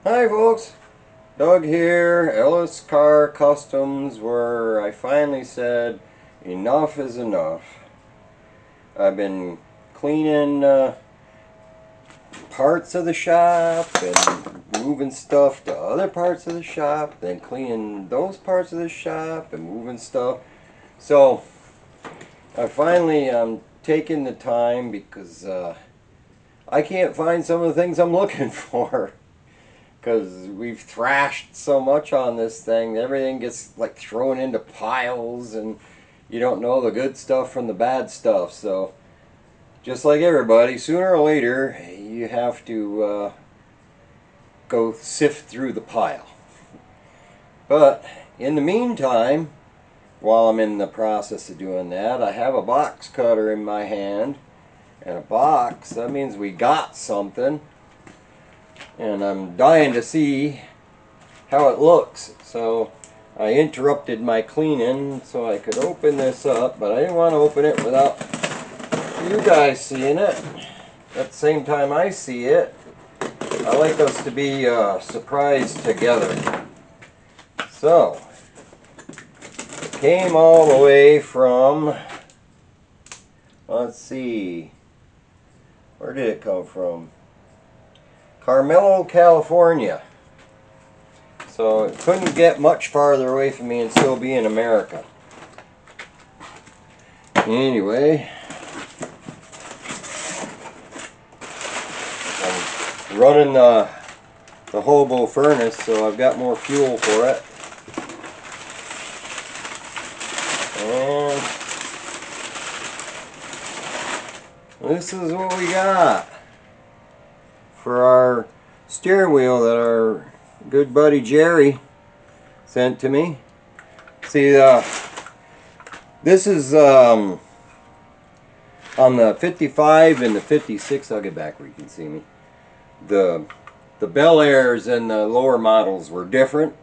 Hi folks, Doug here, Ellis Car Customs, where I finally said enough is enough. I've been cleaning parts of the shop and moving stuff to other parts of the shop, then cleaning those parts of the shop and moving stuff. So I finally taken the time because I can't find some of the things I'm looking for. Because we've thrashed so much on this thing, everything gets like thrown into piles and you don't know the good stuff from the bad stuff. So just like everybody, sooner or later you have to go sift through the pile. But in the meantime, while I'm in the process of doing that, I have a box cutter in my hand. And a box, that means we got something. And I'm dying to see how it looks. So I interrupted my cleaning so I could open this up, but I didn't want to open it without you guys seeing it. At the same time I see it, I like us to be surprised together. So it came all the way from, let's see, where did it come from? Carmelo, California. So it couldn't get much farther away from me and still be in America. Anyway, I'm running the hobo furnace, so I've got more fuel for it. And this is what we got for our steering wheel that our good buddy Jerry sent to me. See, this is on the 55 and the 56. I'll get back where you can see me. The Bel Airs and the lower models were different.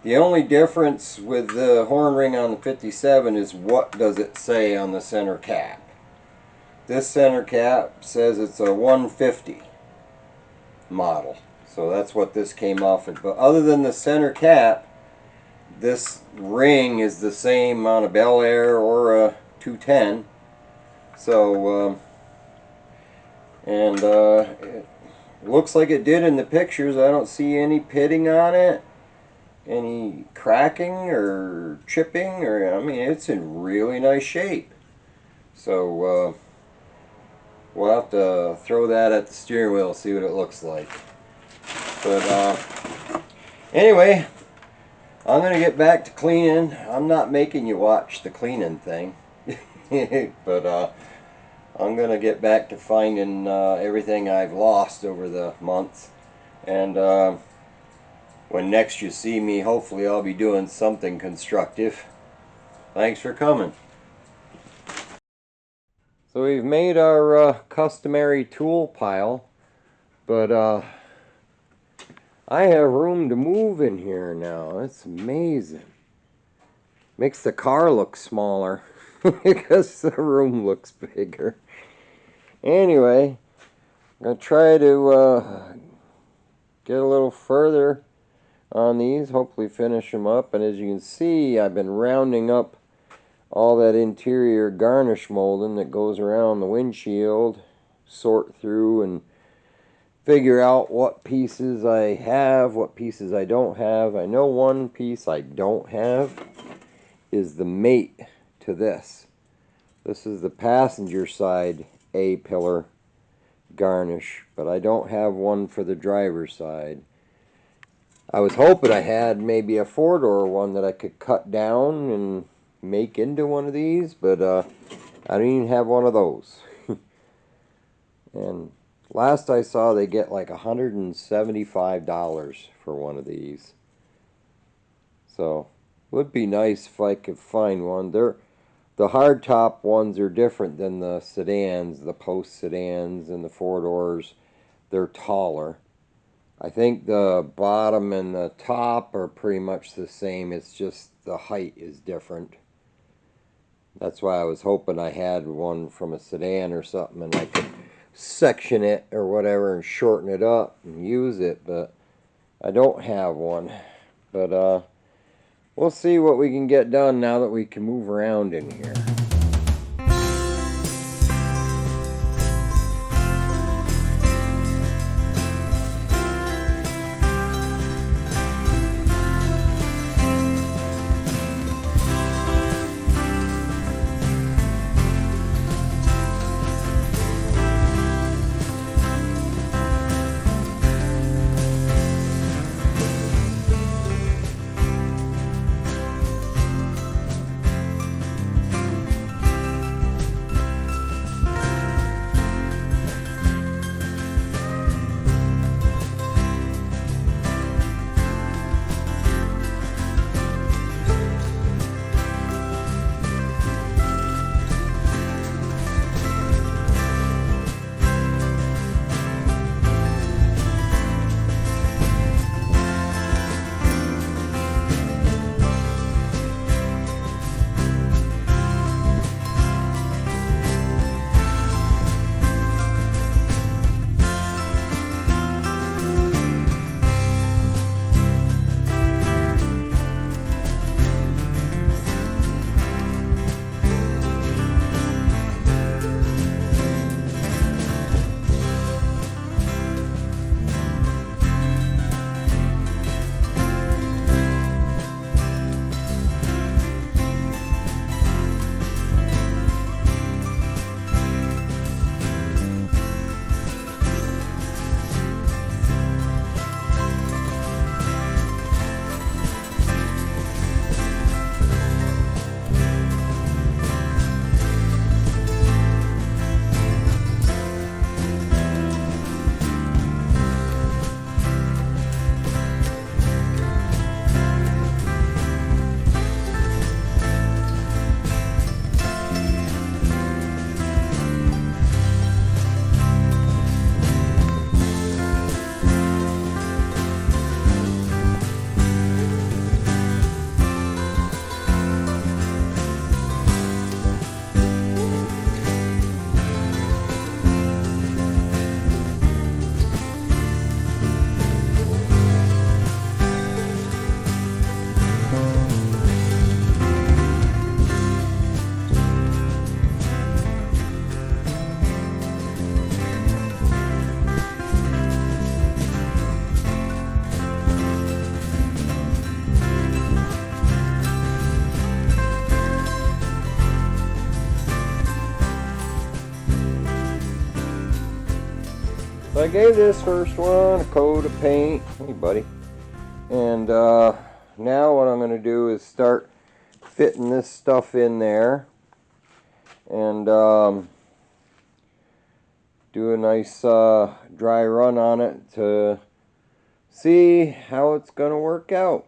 The only difference with the horn ring on the 57 is what does it say on the center cap. This center cap says it's a 150 model. So that's what this came off of. But other than the center cap, this ring is the same on a Bel Air or a 210. So, it looks like it did in the pictures. I don't see any pitting on it, any cracking or chipping, or I mean, it's in really nice shape. So, we'll have to throw that at the steering wheel, see what it looks like. But anyway, I'm going to get back to cleaning. I'm not making you watch the cleaning thing. But I'm going to get back to finding everything I've lost over the months. And when next you see me, hopefully I'll be doing something constructive. Thanks for coming. So we've made our customary tool pile, but I have room to move in here now. It's amazing. Makes the car look smaller because the room looks bigger. Anyway, I'm going to try to get a little further on these, hopefully finish them up. And as you can see, I've been rounding up all that interior garnish molding that goes around the windshield, sort through and figure out what pieces I have, what pieces I don't have. I know one piece I don't have is the mate to this. This is the passenger side A-pillar garnish, but I don't have one for the driver's side. I was hoping I had maybe a four-door one that I could cut down and make into one of these, but I don't even have one of those. And last I saw, they get like $175 for one of these. So would be nice if I could find one. The hardtop ones are different than the sedans, the post sedans and the four doors. They're taller. I think the bottom and the top are pretty much the same. It's just the height is different. That's why I was hoping I had one from a sedan or something and I could section it or whatever and shorten it up and use it, but I don't have one. But we'll see what we can get done now that we can move around in here. So I gave this first one a coat of paint. Hey, buddy. And now what I'm going to do is start fitting this stuff in there. And do a nice dry run on it to see how it's going to work out.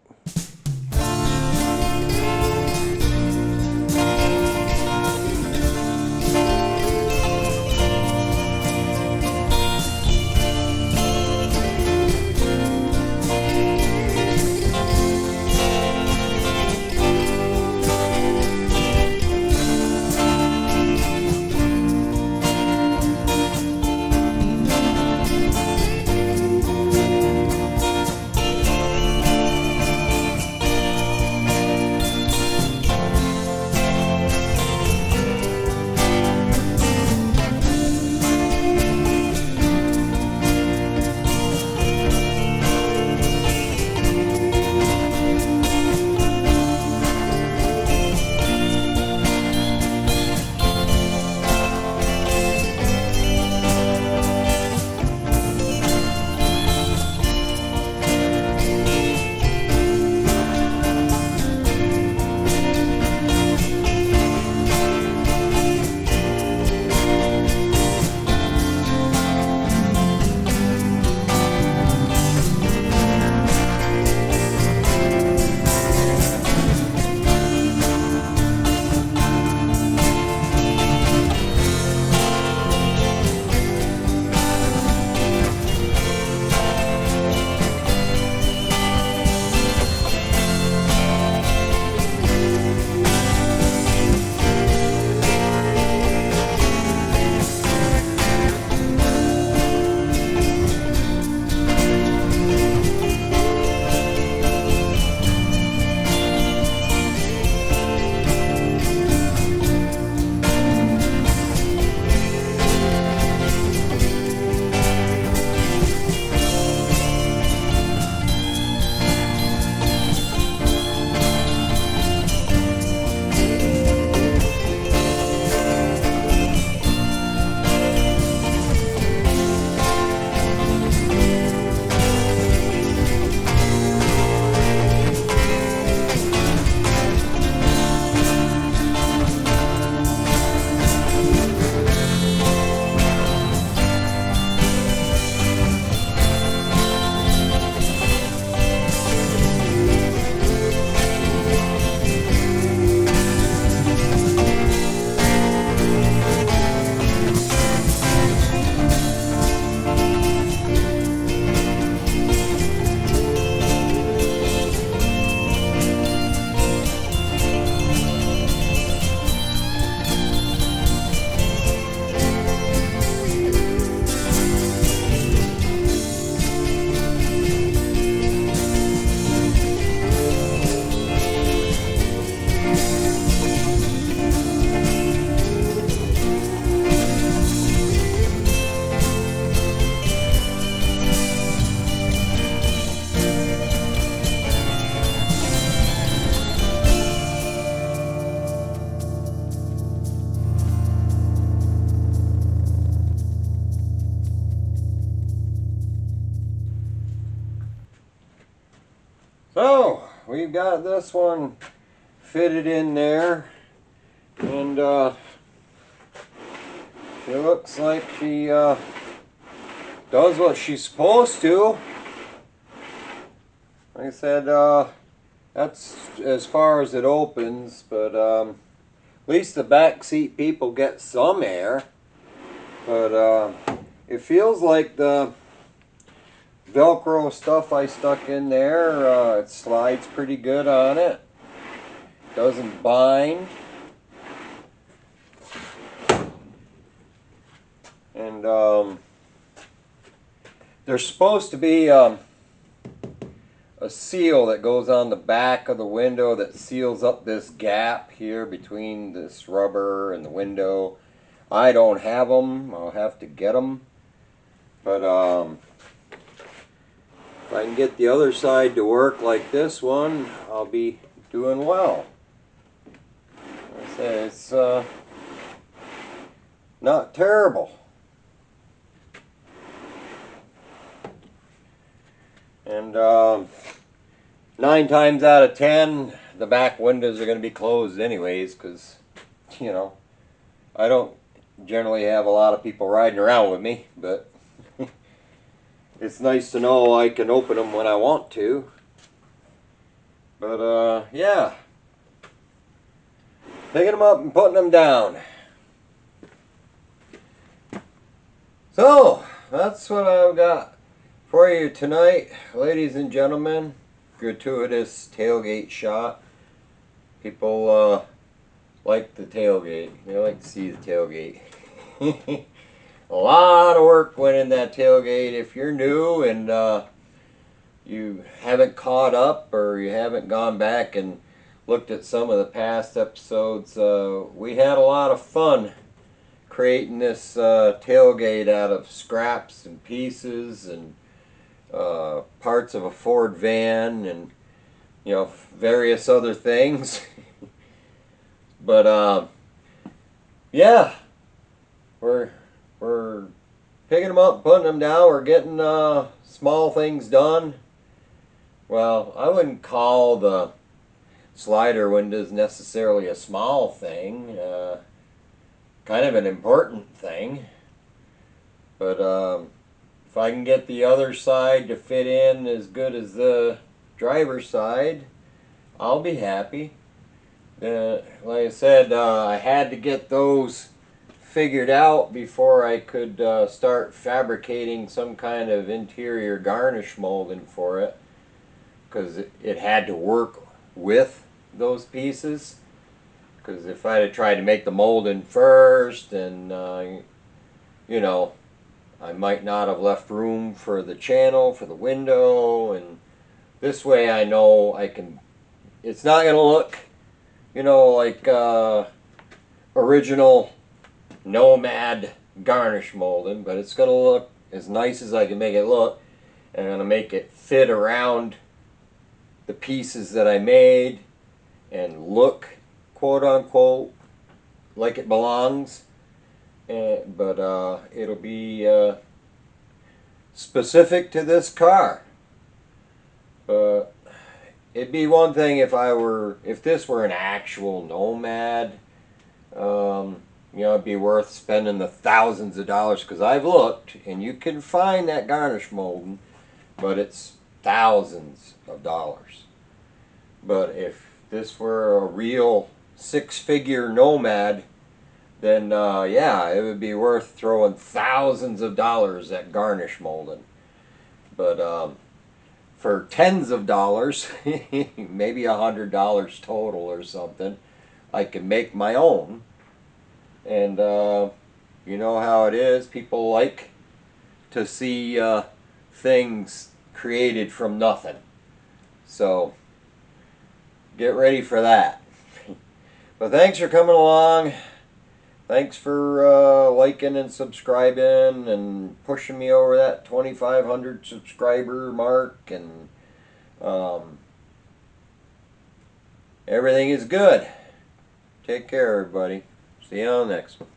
So we've got this one fitted in there, and it looks like she does what she's supposed to. Like I said, that's as far as it opens, but at least the back seat people get some air. But it feels like the Velcro stuff I stuck in there, it slides pretty good on it. Doesn't bind. And there's supposed to be a seal that goes on the back of the window that seals up this gap here between this rubber and the window. I don't have them. I'll have to get them. But if I can get the other side to work like this one, I'll be doing well. Like I say, it's not terrible. And 9 times out of 10, the back windows are going to be closed anyways, because, you know, I don't generally have a lot of people riding around with me, but it's nice to know I can open them when I want to. But yeah, picking them up and putting them down. So that's what I've got for you tonight, ladies and gentlemen. Gratuitous tailgate shot. People like the tailgate. They like to see the tailgate. A lot of work went in that tailgate. If you're new and you haven't caught up, or you haven't gone back and looked at some of the past episodes, we had a lot of fun creating this tailgate out of scraps and pieces and parts of a Ford van and, you know, various other things. But yeah, we're picking them up, putting them down. We're getting small things done. Well, I wouldn't call the slider windows necessarily a small thing. Kind of an important thing. But if I can get the other side to fit in as good as the driver's side, I'll be happy. Like I said, I had to get those figured out before I could start fabricating some kind of interior garnish molding for it, because it had to work with those pieces. Because if I had tried to make the molding first, and you know, I might not have left room for the channel for the window, and this way I know I can, it's not going to look, you know, like original Nomad garnish molding, but it's going to look as nice as I can make it look, and I'm going to make it fit around the pieces that I made and look, quote unquote, like it belongs. But it'll be specific to this car. But it'd be one thing if this were an actual Nomad. You know, it'd be worth spending the thousands of dollars, because I've looked and you can find that garnish molding, but it's thousands of dollars. But if this were a real 6-figure Nomad, then yeah, it would be worth throwing thousands of dollars at garnish molding. But for tens of dollars, maybe $100 total or something, I can make my own. And you know how it is, people like to see things created from nothing. So get ready for that. But thanks for coming along. Thanks for liking and subscribing and pushing me over that 2,500 subscriber mark, and everything is good. Take care, everybody. See you on the next one.